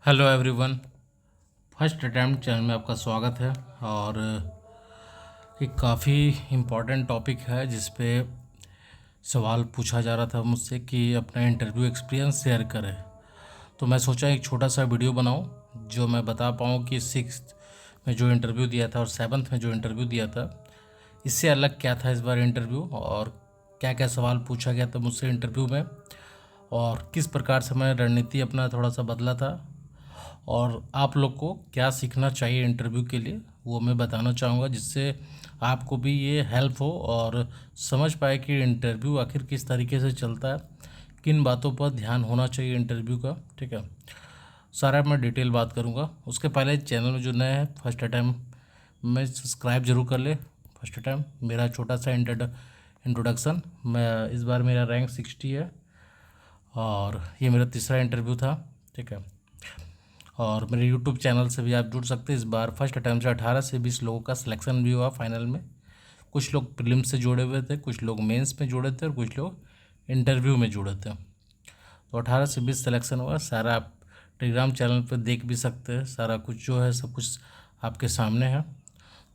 Hello everyone. First attempt channel में आपका स्वागत है। और एक काफ़ी इम्पोर्टेंट टॉपिक है जिस पे सवाल पूछा जा रहा था मुझसे कि अपना इंटरव्यू एक्सपीरियंस शेयर करें। तो मैं सोचा एक छोटा सा वीडियो बनाऊं जो मैं बता पाऊँ कि सिक्स्थ में जो इंटरव्यू दिया था और सेवन्थ में जो इंटरव्यू दिया था, इससे अलग क्या था इस बार इंटरव्यू, और क्या क्या सवाल पूछा गया था मुझसे इंटरव्यू में, और किस प्रकार से मैंने रणनीति अपना थोड़ा सा बदला था, और आप लोग को क्या सीखना चाहिए इंटरव्यू के लिए वो मैं बताना चाहूँगा, जिससे आपको भी ये हेल्प हो और समझ पाए कि इंटरव्यू आखिर किस तरीके से चलता है, किन बातों पर ध्यान होना चाहिए इंटरव्यू का। ठीक है, सारा मैं डिटेल बात करूँगा। उसके पहले चैनल में जो नए हैं फर्स्ट टाइम में सब्सक्राइब जरूर कर ले। फर्स्ट टाइम मेरा छोटा सा इंट्रोडक्शन। मैं इस बार मेरा रैंक 60 है और ये मेरा तीसरा इंटरव्यू था। ठीक है, और मेरे यूट्यूब चैनल से भी आप जुड़ सकते हैं। इस बार फर्स्ट अटैम्प्ट से 18 से 20 लोगों का सिलेक्शन भी हुआ फाइनल में। कुछ लोग प्रीलिम्स से जुड़े हुए थे, कुछ लोग मेंस में जुड़े थे और कुछ लोग इंटरव्यू में जुड़े थे। तो 18 से 20 सिलेक्शन हुआ। सारा आप टेलीग्राम चैनल पर देख भी सकते हैं। सारा कुछ जो है सब कुछ आपके सामने है।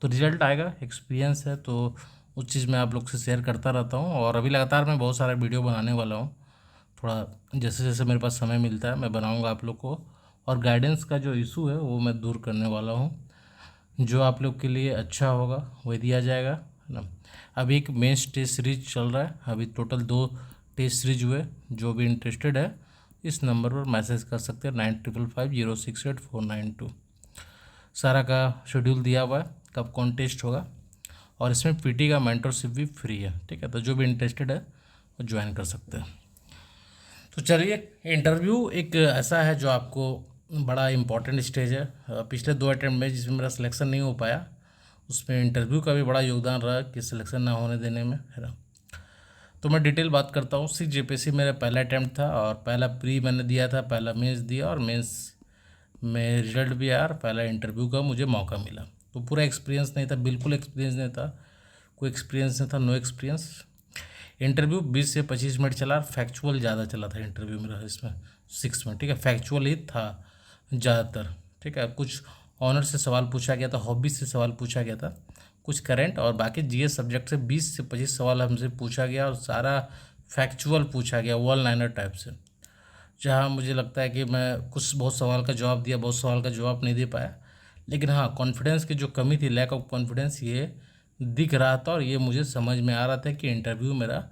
तो रिजल्ट आएगा, एक्सपीरियंस है, तो उस चीज़ में आप लोग से शेयर करता रहता हूँ। और अभी लगातार मैं बहुत सारा वीडियो बनाने वाला हूँ। थोड़ा जैसे जैसे मेरे पास समय मिलता है मैं बनाऊँगा आप लोग को। और गाइडेंस का जो इशू है वो मैं दूर करने वाला हूँ। जो आप लोग के लिए अच्छा होगा वही दिया जाएगा, है ना। अभी एक मेंस टेस्ट सीरीज चल रहा है। अभी टोटल 2 टेस्ट सीरीज हुए। जो भी इंटरेस्टेड है इस नंबर पर मैसेज कर सकते हैं 9555068492। सारा का शेड्यूल दिया हुआ है कब कौन टेस्ट होगा, और इसमें पीटी का मेंटरशिप भी फ्री है। ठीक है, तो जो भी इंटरेस्टेड है वो ज्वाइन कर सकते हैं। तो चलिए, इंटरव्यू एक ऐसा है जो आपको बड़ा इम्पोर्टेंट स्टेज है। पिछले 2 अटेम्प्ट में जिसमें मेरा सिलेक्शन नहीं हो पाया, उसमें इंटरव्यू का भी बड़ा योगदान रहा कि सिलेक्शन ना होने देने में, है ना। तो मैं डिटेल बात करता हूँ। सी जेपीएससी मेरा पहला अटैम्प्ट था और पहला प्री मैंने दिया था, पहला मेंस दिया और मेंस में रिजल्ट भी आया और पहला इंटरव्यू का मुझे मौका मिला। तो पूरा एक्सपीरियंस नहीं था, बिल्कुल एक्सपीरियंस नहीं था, कोई एक्सपीरियंस नहीं था, नो एक्सपीरियंस। इंटरव्यू 20 से 25 मिनट चला और फैक्चुअल ज़्यादा चला था इंटरव्यू मेरा इसमें 6 में। ठीक है, फैक्चुअल ही था ज़्यादातर। ठीक है, कुछ ऑनर से सवाल पूछा गया था, हॉबी से सवाल पूछा गया था, कुछ करंट, और बाकी जीएस सब्जेक्ट से 20 से 25 सवाल हमसे पूछा गया और सारा फैक्चुअल पूछा गया, वन लाइनर टाइप से। जहाँ मुझे लगता है कि मैं कुछ बहुत सवाल का जवाब दिया, बहुत सवाल का जवाब नहीं दे पाया। लेकिन हाँ, कॉन्फिडेंस की जो कमी थी, लैक ऑफ कॉन्फिडेंस, ये दिख रहा था और ये मुझे समझ में आ रहा था कि इंटरव्यू मेरा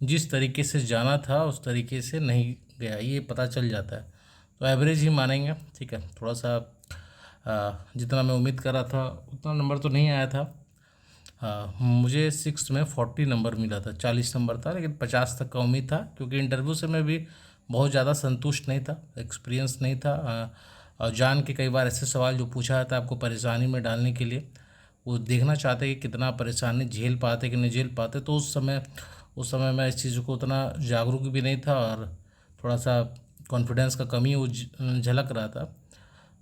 जिस तरीके से जाना था उस तरीके से नहीं गया, ये पता चल जाता है। तो एवरेज ही मानेंगे। ठीक है, थोड़ा सा जितना मैं उम्मीद कर रहा था उतना नंबर तो नहीं आया था। मुझे 6 में 40 नंबर मिला था, 40 नंबर था, लेकिन 50 तक का उम्मीद था क्योंकि इंटरव्यू से मैं भी बहुत ज़्यादा संतुष्ट नहीं था, एक्सपीरियंस नहीं था। और जान के कई बार ऐसे सवाल जो पूछा जाता है आपको परेशानी में डालने के लिए, वो देखना चाहते हैं कि कितना परेशानी झेल पाते कि नहीं झेल पाते। तो उस समय मैं इस चीज़ को उतना जागरूक भी नहीं था और थोड़ा सा कॉन्फिडेंस का कमी वो झलक रहा था।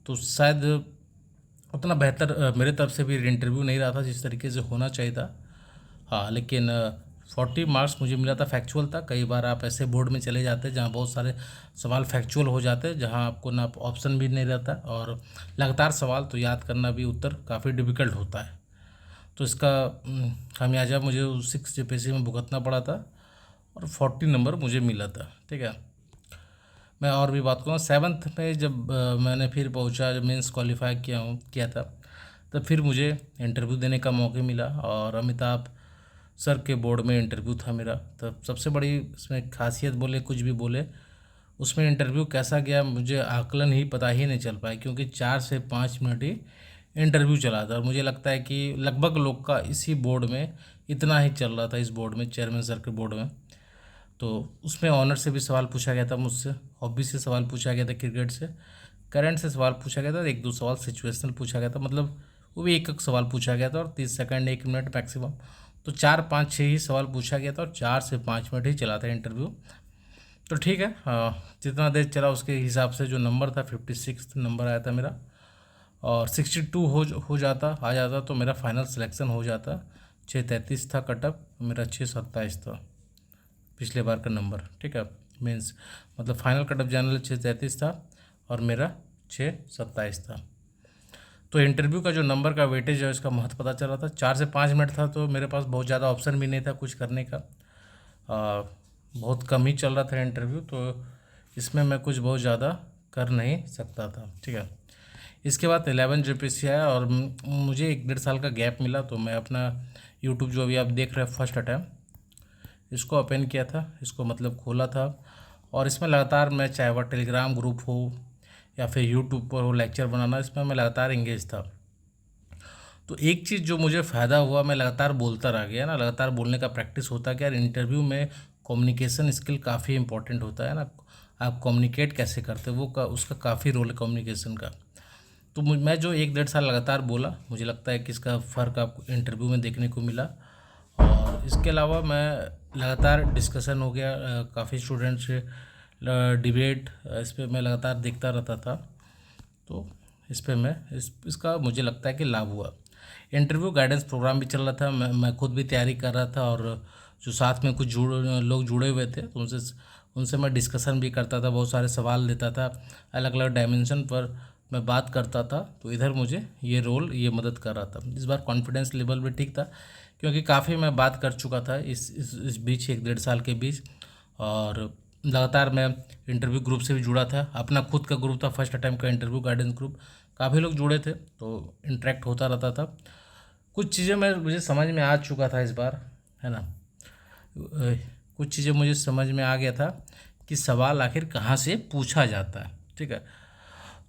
तो शायद उतना बेहतर मेरे तरफ से भी इंटरव्यू नहीं रहा था जिस तरीके से होना चाहिए था। हाँ, लेकिन 40 मार्क्स मुझे मिला था, फैक्चुअल था। कई बार आप ऐसे बोर्ड में चले जाते हैं जहाँ बहुत सारे सवाल फैक्चुअल हो जाते हैं, जहाँ आपको ना ऑप्शन भी नहीं रहता और लगातार सवाल तो याद करना भी उत्तर काफ़ी डिफ़िकल्ट होता है। तो इसका खामियाजा मुझे 6 जेपीएससी में भुगतना पड़ा था और 40 नंबर मुझे मिला था। ठीक है, मैं और भी बात करूँ। सेवन्थ में जब मैंने फिर पहुँचा, जब मेंस क्वालिफाई किया था, तब फिर मुझे इंटरव्यू देने का मौका मिला और अमिताभ सर के बोर्ड में इंटरव्यू था मेरा। तब सबसे बड़ी इसमें खासियत बोले कुछ भी बोले, उसमें इंटरव्यू कैसा गया मुझे आकलन ही पता ही नहीं चल पाया, क्योंकि 4 से 5 मिनट ही इंटरव्यू चला था। और मुझे लगता है कि लगभग लोग का इसी बोर्ड में इतना ही चल रहा था, इस बोर्ड में, चेयरमैन सर के बोर्ड में। तो उसमें ऑनर से भी सवाल पूछा गया था मुझसे, हॉबी से सवाल पूछा गया था, क्रिकेट से, करंट से सवाल पूछा गया था, 1-2 सवाल सिचुएशनल पूछा गया था, मतलब वो भी एक एक सवाल पूछा गया था और 30 सेकंड 1 मिनट मैक्सिमम। तो 4-5-6 ही सवाल पूछा गया था और 4 से 5 मिनट ही चला था इंटरव्यू। तो ठीक है, जितना देर चला उसके हिसाब से जो नंबर था 56 नंबर आया था मेरा, और 62 आ जाता तो मेरा फाइनल सिलेक्शन हो जाता। 6:33 था कटअप, मेरा 6:27 था पिछले बार का नंबर। ठीक है, मीन्स मतलब फाइनल कटअप जनरल 6:33 था और मेरा 6:27 था। तो इंटरव्यू का जो नंबर का वेटेज है इसका महत्व पता चल रहा था। 4 से 5 मिनट था, तो मेरे पास बहुत ज़्यादा ऑप्शन भी नहीं था कुछ करने का। बहुत कम ही चल रहा था इंटरव्यू, तो इसमें मैं कुछ बहुत ज़्यादा कर नहीं सकता था। ठीक है, इसके बाद 11 JPC आया और मुझे 1-1.5 साल का गैप मिला। तो मैं अपना यूट्यूब जो अभी आप देख रहे हैं फर्स्ट अटैम्प्ट, इसको ओपन किया था, इसको मतलब खोला था। और इसमें लगातार मैं, चाहे वह टेलीग्राम ग्रुप हो या फिर यूट्यूब पर हो लेक्चर बनाना, इसमें मैं लगातार इंगेज था। तो एक चीज़ जो मुझे फ़ायदा हुआ, मैं लगातार बोलता रह गया ना, लगातार बोलने का प्रैक्टिस होता गया। इंटरव्यू में कम्युनिकेशन स्किल काफ़ी इंपॉर्टेंट होता है ना, आप कम्युनिकेट कैसे करते हो वो उसका काफ़ी रोल है कम्युनिकेशन का। तो मैं जो 1-1.5 साल लगातार बोला, मुझे लगता है कि इसका फ़र्क आपको इंटरव्यू में देखने को मिला। और इसके अलावा मैं लगातार डिस्कशन हो गया, काफ़ी स्टूडेंट से डिबेट, इस पर मैं लगातार देखता रहता था। तो इस पर मैं इसका मुझे लगता है कि लाभ हुआ। इंटरव्यू गाइडेंस प्रोग्राम भी चल रहा था, मैं खुद भी तैयारी कर रहा था, और जो साथ में कुछ लोग जुड़े हुए थे, तो उनसे मैं डिस्कशन भी करता था, बहुत सारे सवाल देता था, अलग अलग डायमेंशन पर मैं बात करता था। तो इधर मुझे ये मदद कर रहा था। इस बार कॉन्फिडेंस लेवल भी ठीक था, क्योंकि काफ़ी मैं बात कर चुका था इस बीच, 1-1.5 साल के बीच। और लगातार मैं इंटरव्यू ग्रुप से भी जुड़ा था, अपना खुद का ग्रुप था फर्स्ट अटैम्प्ट का इंटरव्यू गाइडेंस ग्रुप, काफ़ी लोग जुड़े थे, तो इंटरेक्ट होता रहता था। कुछ चीज़ें मुझे समझ में आ चुका था इस बार, है ना। कुछ चीज़ें मुझे समझ में आ गया था कि सवाल आखिर कहाँ से पूछा जाता है। ठीक है,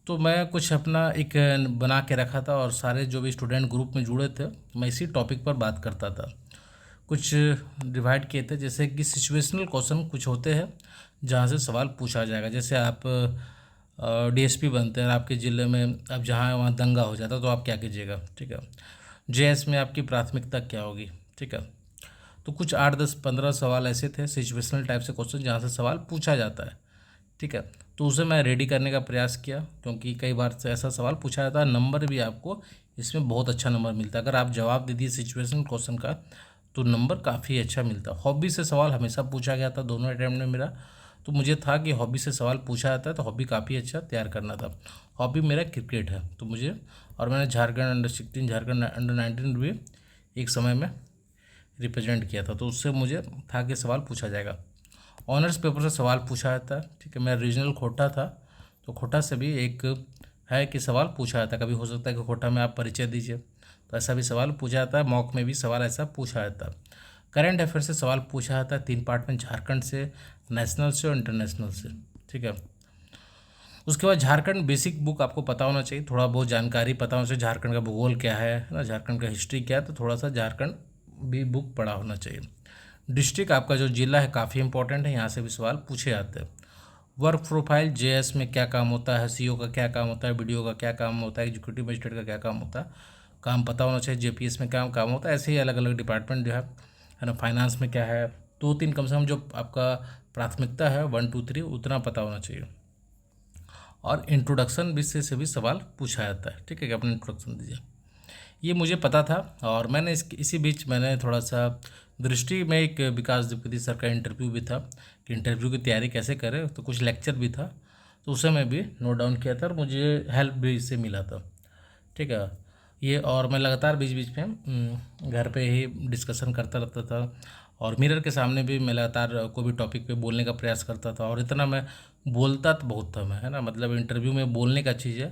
तो मैं कुछ अपना एक बना के रखा था, और सारे जो भी स्टूडेंट ग्रुप में जुड़े थे, मैं इसी टॉपिक पर बात करता था। कुछ डिवाइड किए थे, जैसे कि सिचुएशनल क्वेश्चन कुछ होते हैं जहाँ से सवाल पूछा जाएगा। जैसे आप DSP बनते हैं, आपके ज़िले में अब जहाँ वहाँ दंगा हो जाता है, तो आप क्या कीजिएगा। ठीक है, JS में आपकी प्राथमिकता क्या होगी। ठीक है, तो कुछ 8-10-15 सवाल ऐसे थे सिचुएशनल टाइप से क्वेश्चन जहाँ से सवाल पूछा जाता है। ठीक है, तो उसे मैं रेडी करने का प्रयास किया, क्योंकि कई बार से ऐसा सवाल पूछा जाता है। नंबर भी आपको इसमें बहुत अच्छा नंबर मिलता है, अगर आप जवाब दे दिए सिचुएशनल क्वेश्चन का, तो नंबर काफ़ी अच्छा मिलता है। हॉबी से सवाल हमेशा पूछा गया था दोनों अटैम्प्ट में मेरा, तो मुझे था कि हॉबी से सवाल पूछा जाता है, तो हॉबी काफ़ी अच्छा तैयार करना था। हॉबी मेरा क्रिकेट है, तो मुझे, और मैंने झारखंड अंडर 16, झारखंड अंडर 19 भी एक समय में रिप्रेजेंट किया था, तो उससे मुझे था कि सवाल पूछा जाएगा। ऑनर्स पेपर से सवाल पूछा जाता है। ठीक है, मेरा रीजनल खोटा था, तो खोटा से भी एक है कि सवाल पूछा जाता है। कभी हो सकता है कि खोटा में आप परिचय दीजिए, तो ऐसा भी सवाल पूछा जाता है। मॉक में भी सवाल ऐसा पूछा जाता है। करंट अफेयर से सवाल पूछा जाता है 3 पार्ट में, झारखंड से, नेशनल से और इंटरनेशनल से। ठीक है, उसके बाद झारखंड बेसिक बुक आपको पता होना चाहिए, थोड़ा बहुत जानकारी पता होना चाहिए। झारखंड का भूगोल क्या है ना, झारखंड का हिस्ट्री क्या है, तो थोड़ा सा झारखंड भी बुक पढ़ा होना चाहिए। डिस्ट्रिक्ट आपका जो जिला है काफ़ी इंपॉर्टेंट है, यहाँ से भी सवाल पूछे जाते हैं। वर्क प्रोफाइल, JS में क्या काम होता है, CO का क्या काम होता है, BDO का क्या काम होता है, एग्जीक्यूटिव मजिस्ट्रेट का क्या काम होता है, काम पता होना चाहिए। JPS में क्या काम होता है, ऐसे ही अलग अलग डिपार्टमेंट जो है ना। फाइनेंस में क्या है, 2-3 कम से कम जो आपका प्राथमिकता है 1 2 3 उतना पता होना चाहिए। और इंट्रोडक्शन विषय से भी सवाल पूछा जाता है। ठीक है, कि अपना इंट्रोडक्शन दीजिए, ये मुझे पता था। और मैंने इसी बीच मैंने थोड़ा सा दृष्टि में एक विकास द्विवेदी सर का इंटरव्यू भी था, कि इंटरव्यू की तैयारी कैसे करें, तो कुछ लेक्चर भी था, तो उसे मैं भी नोट डाउन किया था, और मुझे हेल्प भी इससे मिला था। ठीक है, ये, और मैं लगातार बीच बीच में घर पे ही डिस्कशन करता रहता था, और मिरर के सामने भी मैं लगातार कोई भी टॉपिक पे बोलने का प्रयास करता था। और इतना मैं बोलता तो बहुत था मैं, है ना, मतलब इंटरव्यू में बोलने का चीज़ है,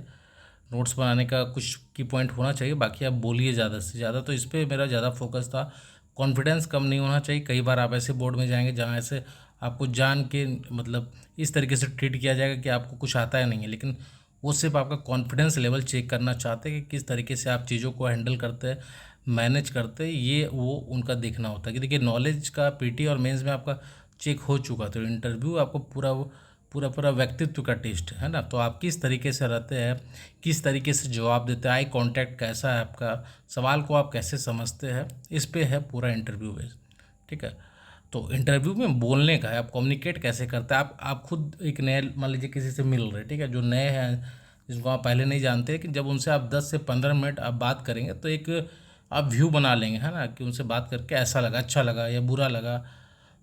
नोट्स बनाने का कुछ की पॉइंट होना चाहिए, बाकी आप बोलिए ज़्यादा से ज़्यादा। तो इस पर मेरा ज़्यादा फोकस था। कॉन्फिडेंस कम नहीं होना चाहिए। कई बार आप ऐसे बोर्ड में जाएंगे जहाँ ऐसे आपको जान के मतलब इस तरीके से ट्रीट किया जाएगा कि आपको कुछ आता है नहीं है, लेकिन वो सिर्फ आपका कॉन्फिडेंस लेवल चेक करना चाहते हैं कि किस तरीके से आप चीज़ों को हैंडल करते हैं, मैनेज करते हैं, ये वो उनका देखना होता है। कि देखिए, नॉलेज का PT और मेंस में आपका चेक हो चुका, तो इंटरव्यू आपको पूरा व्यक्तित्व का टेस्ट है ना। तो आप किस तरीके से रहते हैं, किस तरीके से जवाब देते हैं, आई कांटेक्ट कैसा है आपका, सवाल को आप कैसे समझते हैं, इस पे है पूरा इंटरव्यू बेस। ठीक है, तो इंटरव्यू में बोलने का है, आप कम्युनिकेट कैसे करते हैं। आप खुद एक नए, मान लीजिए किसी से मिल रहे, ठीक है, जो नए हैं, जिसको आप पहले नहीं जानते, लेकिन जब उनसे आप 10 से 15 मिनट आप बात करेंगे, तो एक आप व्यू बना लेंगे, है ना, कि उनसे बात करके ऐसा लगा, अच्छा लगा या बुरा लगा।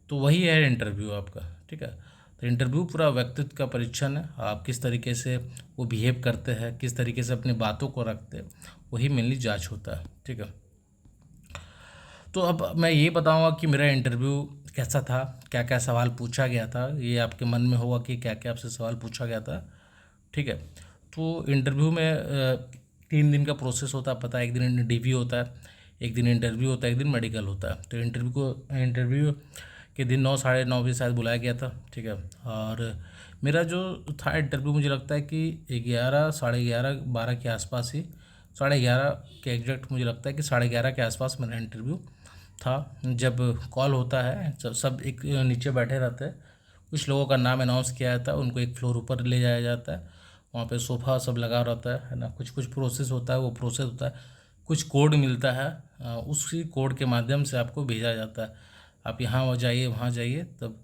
तो वही है इंटरव्यू आपका। ठीक है, तो इंटरव्यू पूरा व्यक्तित्व का परीक्षण है, आप किस तरीके से वो बिहेव करते हैं, किस तरीके से अपनी बातों को रखते हैं, वही मेनली जांच होता है। ठीक है, तो अब मैं ये बताऊंगा कि मेरा इंटरव्यू कैसा था, क्या क्या सवाल पूछा गया था। ये आपके मन में होगा कि क्या क्या आपसे सवाल पूछा गया था। ठीक है, तो इंटरव्यू में 3 दिन का प्रोसेस होता है, पता है। एक दिन डीवी होता है, एक दिन इंटरव्यू होता है, एक दिन मेडिकल होता है। तो इंटरव्यू के दिन 9 साढ़े 9 बजे शायद बुलाया गया था। ठीक है, और मेरा जो था इंटरव्यू, मुझे लगता है कि 11 साढ़े 11 12 के आसपास ही, साढ़े 11 के एग्जैक्ट मुझे लगता है कि साढ़े 11 के आसपास मेरा इंटरव्यू था। जब कॉल होता है सब एक नीचे बैठे रहते हैं, कुछ लोगों का नाम अनाउंस किया जाता है, उनको एक फ्लोर ऊपर ले जाया जाता है, वहाँ पे सोफ़ा सब लगा रहता है ना। कुछ कुछ प्रोसेस होता है, वो प्रोसेस होता है, कुछ कोड मिलता है, उसी कोड के माध्यम से आपको भेजा जाता है, आप यहाँ जाइए वहाँ जाइए। तब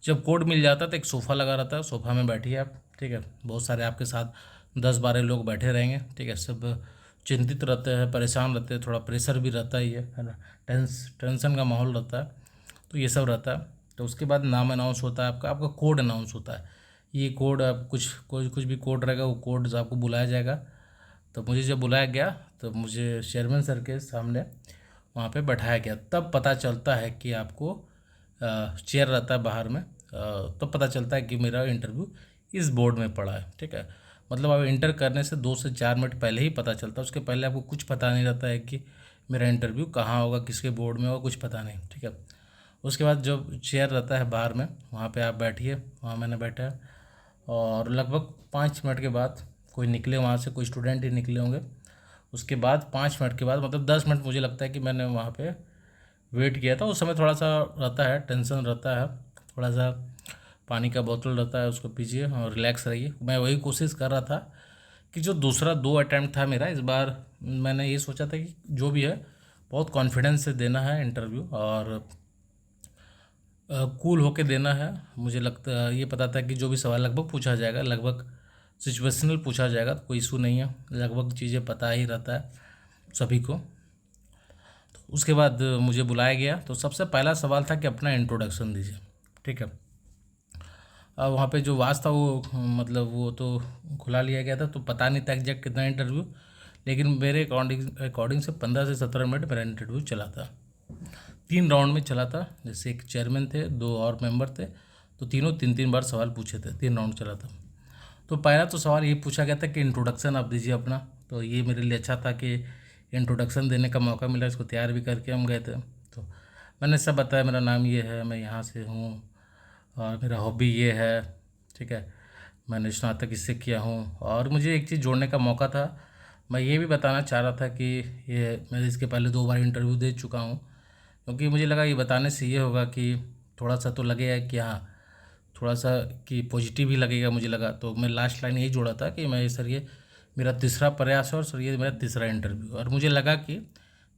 जब कोड मिल जाता है तो एक सोफ़ा लगा रहता है, सोफ़ा में बैठिए आप। ठीक है, बहुत सारे आपके साथ 10-12 लोग बैठे रहेंगे। ठीक है, सब चिंतित रहते हैं, परेशान रहते हैं, थोड़ा प्रेशर भी रहता ही है ना, टेंशन का माहौल रहता है, तो ये सब रहता है। तो उसके बाद नाम अनाउंस होता है, आपका कोड अनाउंस होता है। ये कोड आप कुछ भी कोड रहेगा, वो कोड आपको बुलाया जाएगा। तो मुझे जब बुलाया गया तो मुझे चेयरमैन सर के सामने वहाँ पे बैठाया गया। तब पता चलता है कि आपको चेयर रहता है बाहर में, तब पता चलता है कि मेरा इंटरव्यू इस बोर्ड में पड़ा है। ठीक है, मतलब आप इंटर करने से 2 से 4 मिनट पहले ही पता चलता है, उसके पहले आपको कुछ पता नहीं रहता है कि मेरा इंटरव्यू कहाँ होगा, किसके बोर्ड में होगा, कुछ पता नहीं। ठीक है, उसके बाद जब चेयर रहता है बाहर में, वहाँ पे आप बैठिए, वहाँ मैंने बैठा, और लगभग 5 मिनट के बाद कोई निकले वहाँ से, कोई स्टूडेंट ही निकले होंगे। उसके बाद 5 मिनट के बाद, मतलब 10 मिनट मुझे लगता है कि मैंने वहाँ पे वेट किया था। उस समय थोड़ा सा रहता है, टेंशन रहता है, थोड़ा सा पानी का बोतल रहता है, उसको पीजिए और रिलैक्स रहिए। मैं वही कोशिश कर रहा था कि जो दूसरा 2 अटैम्प्ट था मेरा, इस बार मैंने ये सोचा था कि जो भी है बहुत कॉन्फिडेंस से देना है इंटरव्यू, और कूल होके देना है। मुझे लगता ये पता था कि जो भी सवाल लगभग पूछा जाएगा, लगभग सिचुएशनल पूछा जाएगा, तो कोई इशू नहीं है, लगभग चीज़ें पता ही रहता है सभी को। तो उसके बाद मुझे बुलाया गया, तो सबसे पहला सवाल था कि अपना इंट्रोडक्शन दीजिए। ठीक है, अब वहाँ पे जो वास था वो मतलब वो तो खुला लिया गया था, तो पता नहीं था एग्जैक्ट कितना इंटरव्यू, लेकिन मेरे अकॉर्डिंग से 15 से 17 मिनट मेरा इंटरव्यू चला था। 3 राउंड में चला था, जैसे एक चेयरमैन थे, 2 और मेंबर थे, तो तीनों 3-3 बार सवाल पूछे थे, 3 राउंड चला था। तो पहला तो सवाल ये पूछा गया था कि इंट्रोडक्शन आप दीजिए अपना। तो ये मेरे लिए अच्छा था कि इंट्रोडक्शन देने का मौका मिला, इसको तैयार भी करके हम गए थे। तो मैंने सब बताया, मेरा नाम ये है, मैं यहाँ से हूँ, और मेरा हॉबी ये है। ठीक है, मैंने स्नातक इससे किया हूँ, और मुझे एक चीज़ जोड़ने का मौका था। मैं ये भी बताना चाह रहा था कि ये मैं इसके पहले 2 बार इंटरव्यू दे चुका हूँ, क्योंकि मुझे लगा ये बताने से ये होगा कि थोड़ा सा तो लगेगा कि हाँ, थोड़ा सा कि पॉजिटिव ही लगेगा, मुझे लगा। तो मैं लास्ट लाइन यही जोड़ा था कि मैं सर ये मेरा तीसरा प्रयास है, और सर ये मेरा तीसरा इंटरव्यू, और मुझे लगा कि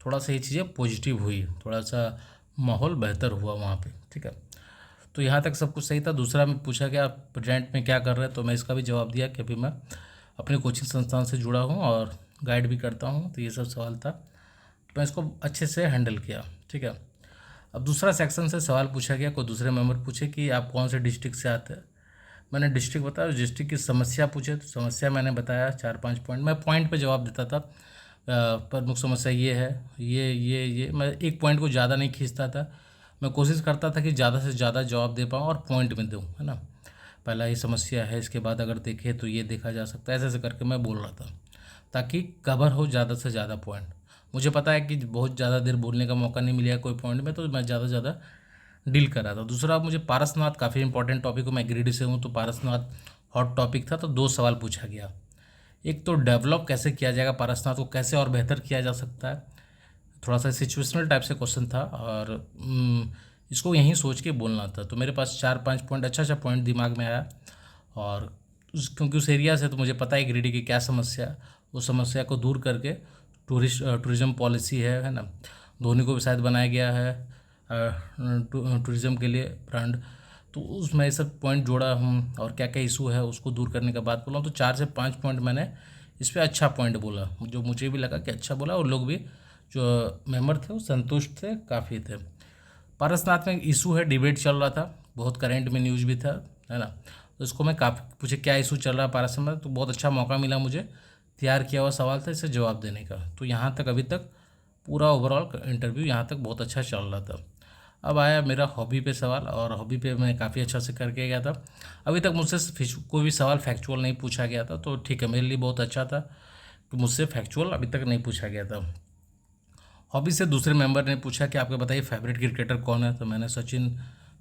थोड़ा सा ये चीज़ें पॉजिटिव हुई, थोड़ा सा माहौल बेहतर हुआ वहाँ पे। ठीक है, तो यहाँ तक सब कुछ सही था। दूसरा में पूछा गया आप प्रेजेंट में क्या कर रहे हैं, तो मैं इसका भी जवाब दिया कि अभी मैं अपने कोचिंग संस्थान से जुड़ा हूँ और गाइड भी करता हूँ। तो ये सब सवाल था, तो मैं इसको अच्छे से हैंडल किया। ठीक है, अब दूसरा सेक्शन से सवाल पूछा गया, कोई दूसरे मेंबर पूछे कि आप कौन से डिस्ट्रिक्ट से आते हैं। मैंने डिस्ट्रिक्ट बताया, डिस्ट्रिक्ट की समस्या पूछे तो समस्या मैंने बताया 4-5 पॉइंट, मैं पॉइंट पे जवाब देता था। प्रमुख समस्या ये है, ये मैं एक पॉइंट को ज़्यादा नहीं खींचता था, मैं कोशिश करता था कि ज़्यादा से ज़्यादा जवाब दे पाऊँ और पॉइंट में दूँ, है ना। पहला ये समस्या है, इसके बाद अगर देखें तो ये देखा जा सकता है, ऐसे ऐसे करके मैं बोल रहा था, ताकि कवर हो ज़्यादा से ज़्यादा पॉइंट। मुझे पता है कि बहुत ज़्यादा देर बोलने का मौका नहीं मिलेगा कोई पॉइंट में, तो मैं ज़्यादा से ज़्यादा डील कर रहा था। दूसरा, मुझे पारसनाथ काफ़ी इंपॉर्टेंट टॉपिक हो, मैं गिरिडीह से हूँ, तो पारसनाथ हॉट टॉपिक था, तो 2 सवाल पूछा गया। एक तो डेवलप कैसे किया जाएगा, पारसनाथ को कैसे और बेहतर किया जा सकता है, थोड़ा सा सिचुएशनल टाइप से क्वेश्चन था, और इसको यहीं सोच के बोलना था। तो मेरे पास 4-5 पॉइंट अच्छा पॉइंट दिमाग में आया, और क्योंकि उस एरिया से तो मुझे पता है गिरिडीह की क्या समस्या है, उस समस्या को दूर करके टूरिज्म पॉलिसी है ना, धोनी को भी शायद बनाया गया है टूरिज़्म के लिए ब्रांड, तो उसमें ये सब पॉइंट जोड़ा हूँ, और क्या क्या इशू है उसको दूर करने का बात बोला हूँ। तो 4 से 5 पॉइंट मैंने इस पर अच्छा पॉइंट बोला, जो मुझे भी लगा कि अच्छा बोला, और लोग भी जो मेंबर थे वो संतुष्ट थे, काफ़ी थे। पारसनाथ में इशू है, डिबेट चल रहा था, बहुत करेंट में न्यूज़ भी था, है ना। तो इसको मैं काफ़ी पूछे क्या इशू चल रहा है पारस में, तो बहुत अच्छा मौका मिला मुझे, तैयार किया हुआ सवाल था इसे जवाब देने का। तो यहाँ तक अभी तक पूरा ओवरऑल इंटरव्यू यहाँ तक बहुत अच्छा चल रहा था। अब आया मेरा हॉबी पे सवाल, और हॉबी पे मैं काफ़ी अच्छा से करके गया था। अभी तक मुझसे कोई भी सवाल फैक्चुअल नहीं पूछा गया था, तो ठीक है, मेरे लिए बहुत अच्छा था कि मुझसे फैक्चुअल अभी तक नहीं पूछा गया था। हॉबी से दूसरे मेंबर ने पूछा कि आपको बताइए फेवरेट क्रिकेटर कौन है, तो मैंने सचिन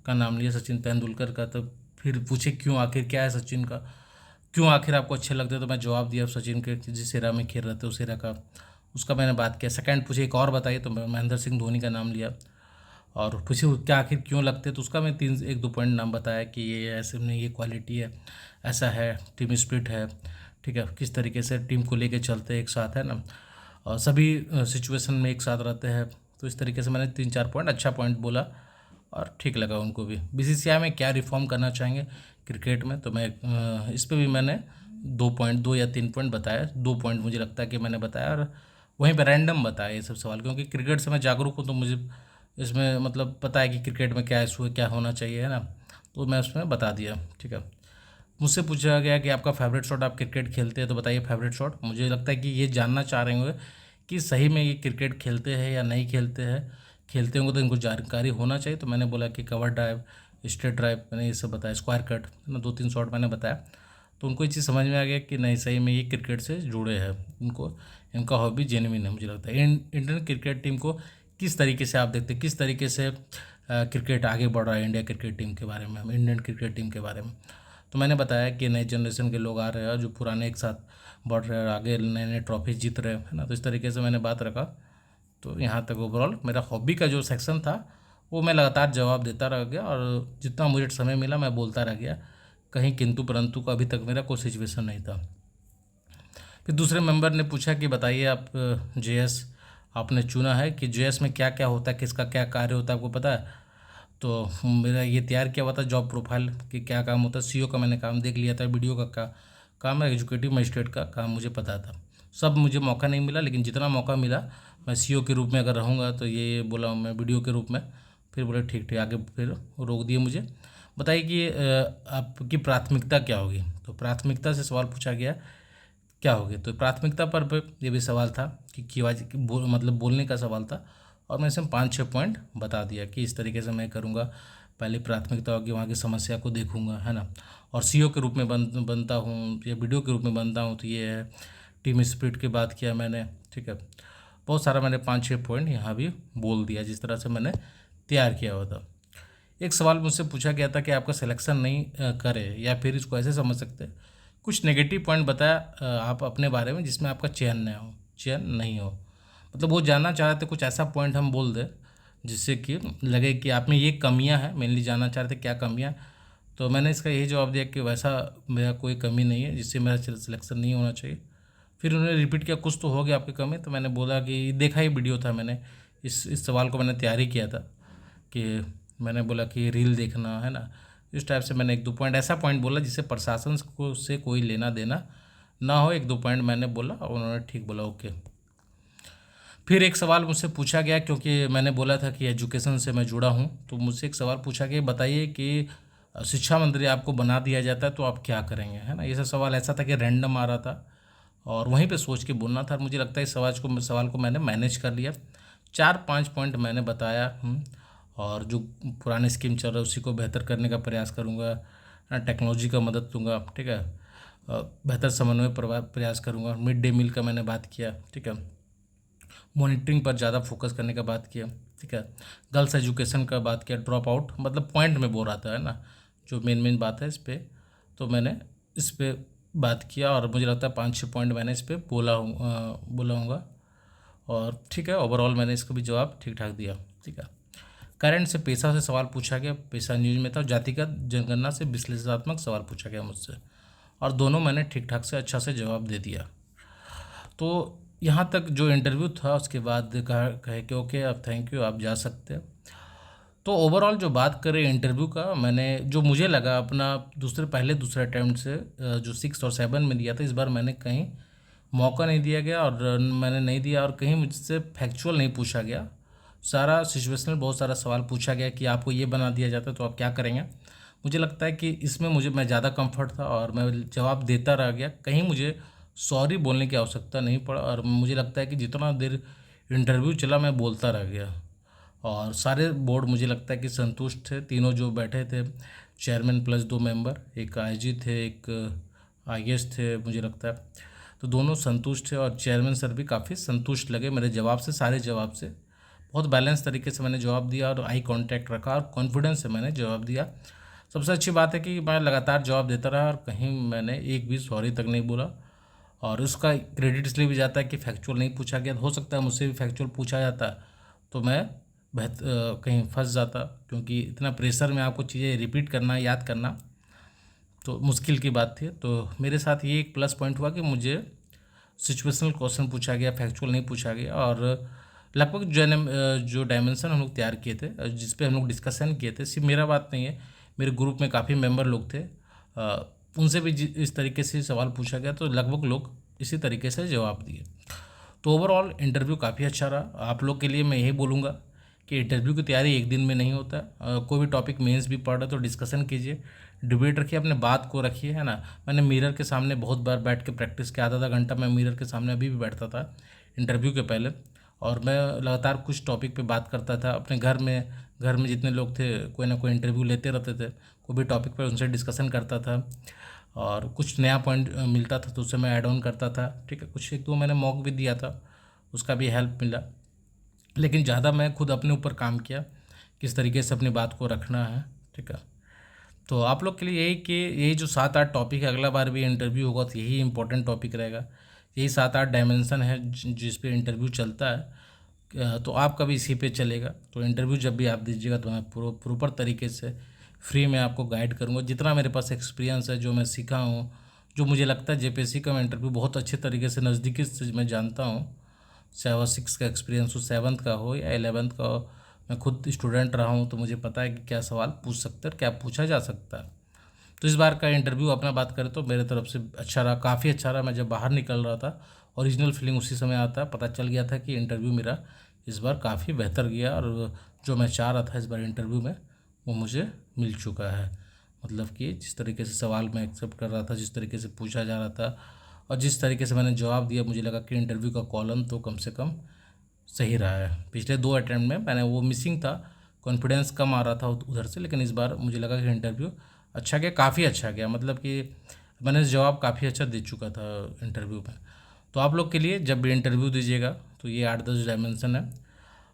का नाम लिया, सचिन तेंदुलकर का। तो फिर पूछे क्यों, आखिर क्या है सचिन का, क्यों आखिर आपको अच्छे लगते हैं, तो मैं जवाब दिया सचिन के जिस एरा में खेल रहे थे उस एरा का, उसका मैंने बात किया। सेकंड पूछे एक और बताइए, तो मैं महेंद्र सिंह धोनी का नाम लिया। और पूछे क्या आखिर क्यों लगते, तो उसका मैं 1-2 पॉइंट नाम बताया कि ये ऐसे में ये क्वालिटी है, ऐसा है, टीम स्पिरिट है, ठीक है, किस तरीके से टीम को लेके चलते हैं एक साथ, है ना, और सभी सिचुएशन में एक साथ रहते हैं। तो इस तरीके से मैंने 3-4 पॉइंट अच्छा पॉइंट बोला, और ठीक लगा उनको भी। बीसीसीआई में क्या रिफॉर्म करना चाहेंगे क्रिकेट में, तो मैं इस पर भी मैंने 2 या 3 पॉइंट बताया। 2 पॉइंट मुझे लगता है कि मैंने बताया, और वहीं पर रैंडम बताया ये सब सवाल, क्योंकि क्रिकेट से मैं जागरूक हूँ, तो मुझे इसमें मतलब पता है कि क्रिकेट में क्या इशू है, क्या होना चाहिए, है ना, तो मैं उसमें बता दिया। ठीक है, मुझसे पूछा गया कि आपका फेवरेट शॉट, आप क्रिकेट खेलते हैं तो बताइए फेवरेट शॉट। मुझे लगता है कि ये जानना चाह रहे होंगे कि सही में ये क्रिकेट खेलते हैं या नहीं खेलते हैं। खेलते होंगे तो इनको जानकारी होना चाहिए। तो मैंने बोला कि कवर ड्राइव, स्ट्रेट ड्राइव, मैंने ये सब बताया, स्क्वायर कट, है ना, 2-3 शॉट मैंने बताया। तो उनको ये चीज़ समझ में आ गया कि नहीं, सही में ये क्रिकेट से जुड़े हैं, इनको इनका हॉबी जेन्युइन है। मुझे लगता है इंडियन क्रिकेट टीम को किस तरीके से आप देखते हैं, किस तरीके से क्रिकेट आगे बढ़ रहा है इंडिया क्रिकेट टीम के बारे में, इंडियन क्रिकेट टीम के बारे में। तो मैंने बताया कि नई जनरेशन के लोग आ रहे हैं, और जो पुराने एक साथ बढ़ रहे हैं, और आगे नए नए ट्रॉफी जीत रहे हैं, है ना। तो इस तरीके से मैंने बात रखा। तो यहाँ तक ओवरऑल मेरा हॉबी का जो सेक्शन था वो मैं लगातार जवाब देता रह गया, और जितना मुझे समय मिला मैं बोलता रह गया। कहीं किंतु परंतु का अभी तक मेरा कोई सिचुएशन नहीं था। फिर दूसरे मेंबर ने पूछा कि बताइए आप जेएस आपने चुना है, कि जेएस में क्या क्या होता है, किसका क्या कार्य होता है, आपको पता है। तो मेरा ये तैयार किया हुआ था जॉब प्रोफाइल कि क्या काम होता है। सीईओ का मैंने काम देख लिया था, वीडियो का काम है, एजुकेटिव मजिस्ट्रेट का काम मुझे पता था। सब मुझे मौका नहीं मिला, लेकिन जितना मौका मिला मैं सीईओ के रूप में अगर रहूँगा तो ये बोला मैं वीडियो के रूप में। फिर बोले ठीक ठीक, आगे फिर रोक दिए मुझे। बताइए कि आपकी प्राथमिकता क्या होगी। तो प्राथमिकता से सवाल पूछा गया क्या होगी, तो प्राथमिकता पर ये भी सवाल था कि मतलब बोलने का सवाल था। और मैं इसमें 5-6 पॉइंट बता दिया कि इस तरीके से मैं करूँगा। पहले प्राथमिकता होगी वहाँ की समस्या को देखूँगा, है ना, और सीईओ के रूप में बनता हूँ या वीडियो के रूप में बनता हूँ, तो ये है। टीम स्पिरिट की बात किया मैंने, ठीक है। बहुत सारा मैंने 5-6 पॉइंट यहाँ भी बोल दिया जिस तरह से मैंने तैयार किया हुआ था। एक सवाल मुझसे पूछा गया था कि आपका सिलेक्शन नहीं करे, या फिर इसको ऐसे समझ सकते हैं, कुछ नेगेटिव पॉइंट बताया आप अपने बारे में जिसमें आपका चयन नहीं हो। मतलब वो जानना चाह रहे थे कुछ ऐसा पॉइंट हम बोल दें जिससे कि लगे कि आप में ये कमियां हैं, मेनली जानना चाह रहे थे क्या कमियां। तो मैंने इसका यही जवाब दिया कि वैसा मेरा कोई कमी नहीं है जिससे मेरा सिलेक्शन नहीं होना चाहिए। फिर उन्होंने रिपीट किया कुछ तो हो गया आपकी कमी, तो मैंने बोला कि देखा ही वीडियो था मैंने, इस सवाल को मैंने तैयारी किया था कि मैंने बोला कि रील देखना, है ना। इस टाइप से मैंने 1-2 पॉइंट ऐसा पॉइंट बोला जिससे प्रशासन को से कोई लेना देना ना हो। 1-2 पॉइंट मैंने बोला और उन्होंने ठीक बोला, ओके। फिर एक सवाल मुझसे पूछा गया, क्योंकि मैंने बोला था कि एजुकेशन से मैं जुड़ा हूँ, तो मुझसे एक सवाल पूछा गया, बताइए कि शिक्षा मंत्री आपको बना दिया जाता है तो आप क्या करेंगे, है ना। ये सब सवाल ऐसा था कि रैंडम आ रहा था और वहीं पे सोच के बोलना था। मुझे लगता है इस सवाल को मैंने मैनेज कर लिया। 4-5 पॉइंट मैंने बताया। और जो पुराने स्कीम चल रहा है उसी को बेहतर करने का प्रयास करूँगा, टेक्नोलॉजी का मदद दूंगा, ठीक है। बेहतर समन्वय प्रयास करूँगा। मिड डे मील का मैंने बात किया, ठीक है। मॉनिटरिंग पर ज़्यादा फोकस करने का बात किया, ठीक है। गर्ल्स एजुकेशन का बात किया। ड्रॉप आउट मतलब पॉइंट में बोल रहा था, है ना, जो मेन बात है इस पर, तो मैंने इस पर बात किया। और मुझे लगता है 5-6 पॉइंट मैंने इस पर बोला हूँगा। और ठीक है, ओवरऑल मैंने इसका भी जवाब ठीक ठाक दिया, ठीक है। करंट से पेशा से सवाल पूछा गया, पेशा न्यूज में था। जातिगत जनगणना से विश्लेषणात्मक सवाल पूछा गया मुझसे, और दोनों मैंने ठीक ठाक से अच्छा से जवाब दे दिया। तो यहाँ तक जो इंटरव्यू था उसके बाद कहे कि ओके अब थैंक यू, आप जा सकते हैं। तो ओवरऑल जो बात करें इंटरव्यू का, मैंने जो मुझे लगा अपना दूसरे अटैम्प्ट से जो 6 और 7 में दिया था, इस बार मैंने कहीं मौका नहीं दिया गया और मैंने नहीं दिया, और कहीं मुझसे फैक्चुअल नहीं पूछा गया। सारा सिचुएशनल बहुत सारा सवाल पूछा गया कि आपको ये बना दिया जाता तो आप क्या करेंगे। मुझे लगता है कि इसमें मैं ज़्यादा कंफर्ट था और मैं जवाब देता रह गया, कहीं मुझे सॉरी बोलने की आवश्यकता नहीं पड़ा। और मुझे लगता है कि जितना देर इंटरव्यू चला मैं बोलता रह गया और सारे बोर्ड मुझे लगता है कि संतुष्ट थे। तीनों जो बैठे थे, चेयरमैन प्लस 2 मेंबर, एक आईजी थे, एक आईएएस थे मुझे लगता है, तो दोनों संतुष्ट थे और चेयरमैन सर भी काफ़ी संतुष्ट लगे मेरे जवाब से, सारे जवाब से। बहुत बैलेंस तरीके से मैंने जवाब दिया और आई कांटेक्ट रखा और कॉन्फिडेंस से मैंने जवाब दिया। सबसे अच्छी बात है कि मैं लगातार जवाब देता रहा और कहीं मैंने एक भी सॉरी तक नहीं बोला। और उसका क्रेडिट इसलिए भी जाता है कि फैक्चुअल नहीं पूछा गया। हो सकता है मुझसे भी फैक्चुअल पूछा जाता तो मैं कहीं फंस जाता, क्योंकि इतना प्रेशर में आपको चीज़ें रिपीट करना, याद करना तो मुश्किल की बात थी। तो मेरे साथ ये एक प्लस पॉइंट हुआ कि मुझे सिचुएशनल क्वेश्चन पूछा गया, फैक्चुअल नहीं पूछा गया। और लगभग जो डायमेंशन हम लोग तैयार किए थे, जिस पे हम लोग डिस्कशन किए थे, सिर्फ मेरा बात नहीं है, मेरे ग्रुप में काफ़ी मेंबर लोग थे, उनसे भी इस तरीके से सवाल पूछा गया, तो लगभग लोग इसी तरीके से जवाब दिए। तो ओवरऑल इंटरव्यू काफ़ी अच्छा रहा। आप लोग के लिए मैं यही बोलूँगा कि इंटरव्यू की तैयारी एक दिन में नहीं होता। कोई भी टॉपिक मेंस भी पढ़ रहे तो डिस्कशन कीजिए, डिबेट रखिए, अपने बात को रखिए, है ना। मैंने मिरर के सामने बहुत बार बैठ के प्रैक्टिस किया, आधा घंटा मैं मिरर के सामने अभी भी बैठता था इंटरव्यू के पहले, और मैं लगातार कुछ टॉपिक पे बात करता था। अपने घर में जितने लोग थे, कोई ना कोई इंटरव्यू लेते रहते थे, कोई भी टॉपिक पर उनसे डिस्कशन करता था और कुछ नया पॉइंट मिलता था तो उसे मैं ऐड ऑन करता था। ठीक है, कुछ एक दो मैंने मॉक भी दिया था, उसका भी हेल्प मिला। लेकिन ज़्यादा मैं खुद अपने ऊपर काम किया, किस तरीके से अपनी बात को रखना है। ठीक है, तो आप लोग के लिए यही कि यही जो 7-8 टॉपिक है, अगला बार भी इंटरव्यू होगा तो यही इंपॉर्टेंट टॉपिक रहेगा। यही 7-8 डायमेंशन है जिस पे इंटरव्यू चलता है। तो आपका भी इसी पे चलेगा। तो इंटरव्यू जब भी आप दीजिएगा तो मैं प्रॉपर तरीके से फ्री में आपको गाइड करूँगा। जितना मेरे पास एक्सपीरियंस है, जो मैं सीखा हूँ, जो मुझे लगता है जेपीएससी का मैं इंटरव्यू बहुत अच्छे तरीके से नज़दीकी से मैं जानता हूँ, चाहे 6 का एक्सपीरियंस हो, 7th का हो या 11th का हो, मैं खुद स्टूडेंट रहा हूँ तो मुझे पता है कि क्या सवाल पूछ सकते हैं और क्या पूछा जा सकता है। तो इस बार का इंटरव्यू अपना बात करें तो मेरे तरफ से अच्छा रहा, काफ़ी अच्छा रहा। मैं जब बाहर निकल रहा था, ओरिजिनल फीलिंग उसी समय आता है, पता चल गया था कि इंटरव्यू मेरा इस बार काफ़ी बेहतर गया और जो मैं चाह रहा था इस बार इंटरव्यू में वो मुझे मिल चुका है। मतलब कि जिस तरीके से सवाल मैं एक्सेप्ट कर रहा था, जिस तरीके से पूछा जा रहा था और जिस तरीके से मैंने जवाब दिया, मुझे लगा कि इंटरव्यू का कॉलम तो कम से कम सही रहा है। पिछले 2 अटेम्प्ट में मैंने वो मिसिंग था, कॉन्फिडेंस कम आ रहा था उधर से, लेकिन इस बार मुझे लगा कि इंटरव्यू अच्छा गया, काफ़ी अच्छा गया। मतलब कि मैंने जवाब काफ़ी अच्छा दे चुका था इंटरव्यू में। तो आप लोग के लिए जब भी इंटरव्यू दीजिएगा तो ये 8-10 डायमेंशन है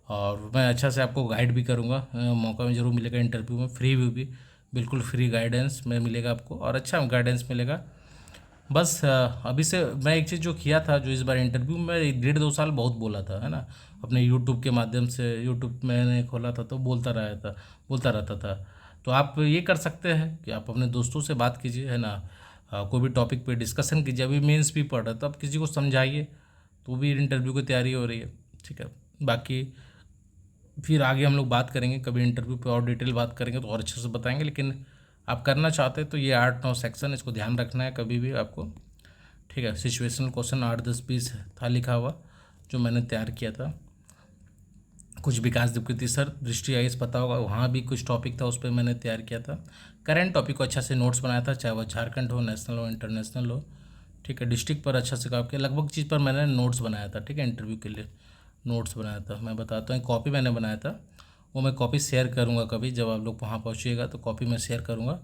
और मैं अच्छा से आपको गाइड भी करूँगा। मौका में ज़रूर मिलेगा इंटरव्यू में, फ्री भी, बिल्कुल फ्री गाइडेंस में मिलेगा आपको और अच्छा गाइडेंस मिलेगा। बस अभी से मैं एक चीज़ जो किया था, जो इस बार इंटरव्यू में 1.5-2 साल बहुत बोला था, है ना। अपने यूट्यूब के माध्यम से, यूट्यूब मैंने खोला था तो बोलता रहता था। तो आप ये कर सकते हैं कि आप अपने दोस्तों से बात कीजिए, है ना। कोई भी टॉपिक पे डिस्कशन कीजिए। अभी मेंस भी पढ़ रहा है तो आप किसी को समझाइए, तो भी इंटरव्यू की तैयारी हो रही है। ठीक है, बाकी फिर आगे हम लोग बात करेंगे, कभी इंटरव्यू पे और डिटेल बात करेंगे तो और अच्छे से बताएंगे। लेकिन आप करना चाहते हैं तो ये 8-9 सेक्शन, इसको ध्यान रखना है कभी भी आपको। ठीक है, सिचुएशनल क्वेश्चन 8-10-20 था लिखा हुआ जो मैंने तैयार किया था। कुछ विकास दिवकृति सर दृष्टि आईएएस पता होगा, वहाँ भी कुछ टॉपिक था, उस पर मैंने तैयार किया था। करंट टॉपिक को अच्छा से नोट्स बनाया था, चाहे वह झारखंड हो, नेशनल हो, इंटरनेशनल हो। ठीक है, डिस्ट्रिक्ट पर अच्छा से काम किया, लगभग चीज़ पर मैंने नोट्स बनाया था। ठीक है, इंटरव्यू के लिए नोट्स बनाया था, मैं बताता हूँ। कॉपी मैंने बनाया था, वो मैं कॉपी शेयर करूँगा कभी, जब आप लोग वहाँ पहुँचिएगा तो कॉपी मैं शेयर करूँगा।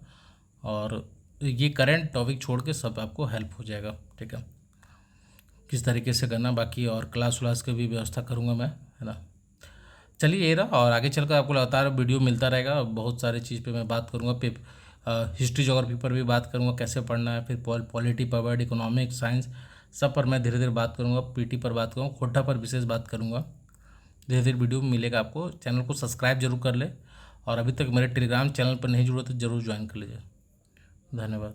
और ये करंट टॉपिक छोड़ के सब आपको हेल्प हो जाएगा। ठीक है, किस तरीके से करना, बाकी और क्लास व्लास की भी व्यवस्था करूँगा मैं, है ना। चलिए ये रहा, और आगे चलकर आपको लगातार वीडियो मिलता रहेगा। बहुत सारी चीज़ पे मैं बात करूँगा, हिस्ट्री जोग्राफी पर भी बात करूँगा, कैसे पढ़ना है, फिर पॉलिटी, पॉवर्ड, इकोनॉमिक्स, साइंस, सब पर मैं धीरे धीरे बात करूँगा। पीटी पर बात करूँगा, खोटा पर विशेष बात करूँगा। धीरे धीरे वीडियो मिलेगा आपको। चैनल को सब्सक्राइब जरूर कर ले और अभी तक मेरे टेलीग्राम चैनल पर नहीं जुड़े तो ज़रूर ज्वाइन कर लीजिए। धन्यवाद।